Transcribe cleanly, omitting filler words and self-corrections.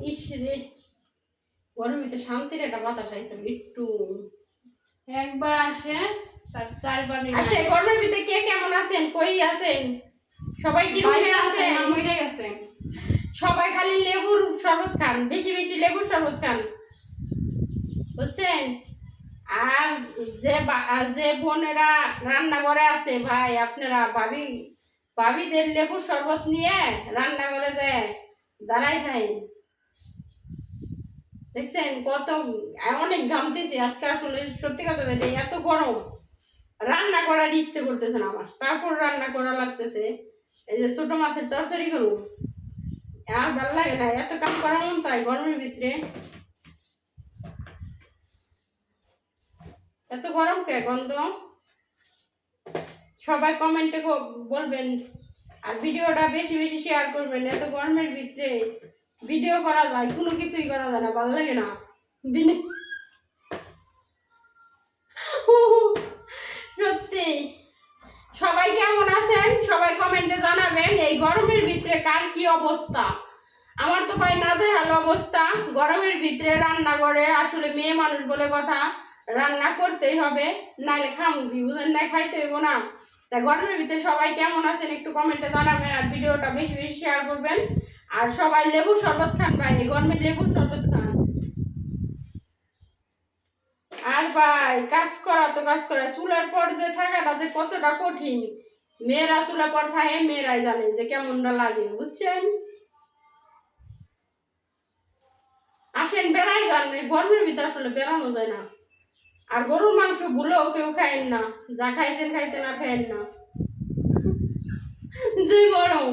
ইস রে, গরমে তো শান্তির একটা বাতাস আইছে একটু। একবার আসে তার চারবার। আচ্ছা, গরমের ভিতরে কে কেমন আছেন, কই আছেন, সবাই কি রুমে আছেন? মরে গেছে সবাই, খালি লেবুর শরবত খান, বেশি বেশি লেবুর শরবত খান, বুঝছেন? আর যে বোনেরা রান্নাঘরে আছে ভাই, আপনারা ভাবিদের লেবুর শরবত নিয়ে রান্নাঘরে যায় দাঁড়াই খাই। দেখছেন কত, অনেক ঘামতেছি আজকে, আসলে সত্যি কথা বলতে এত গরম রান্না করার ইচ্ছে করতেছে না আমার, তারপর রান্না করা লাগতেছে। এই যে ছোট মাছের চরচড়ি করবো, আর ভালো লাগে না, এত কাম করার মন চাই গরমের ভিতরে। এত গরম কে গন্ধ? সবাই কমেন্টে বলবেন, আর ভিডিওটা বেশি বেশি শেয়ার করবেন। এত গরমের ভিতরে ভিডিও করা যায়, কোনো কিছুই করা যায় না, ভালো লাগে না। সত্যি, সবাই কেমন আছেন সবাই কমেন্টে জানাবেন। এই গরমের ভিতরে কার কি অবস্থা? আমার তো ভাই নাজেহাল অবস্থা গরমের ভিতরে। রান্না করে আসলে মেয়ে মানুষ বলে কথা, রান্না করতেই হবে, নাইলে খামুকি, বুঝেন না, খাইতে হইব না। তা গরমের ভিতরে সবাই কেমন আছেন একটু কমেন্টে জানাবেন, আর ভিডিওটা বেশি বেশি শেয়ার করবেন। আর সবাই লেবুর শরবত খান ভাই, এই গরমে লেবুর শরবত খান। আর ভাই কাজ করা তো কাজ করা, চুলার পর যে থাকাটা যে কতটা কঠিন, মেয়েরা চুলার পর থাকে, মেয়েরাই জানে যে কেমনটা লাগে, বুঝছেন? আসেন বেড়াই যান, গরমের ভিতরে আসলে বেড়ানো যায় না। আর গরুর মাংস ভুলেও কেউ খাইন না, যা খাইছেন খাইছেন, আর খাইন না, যে গরম।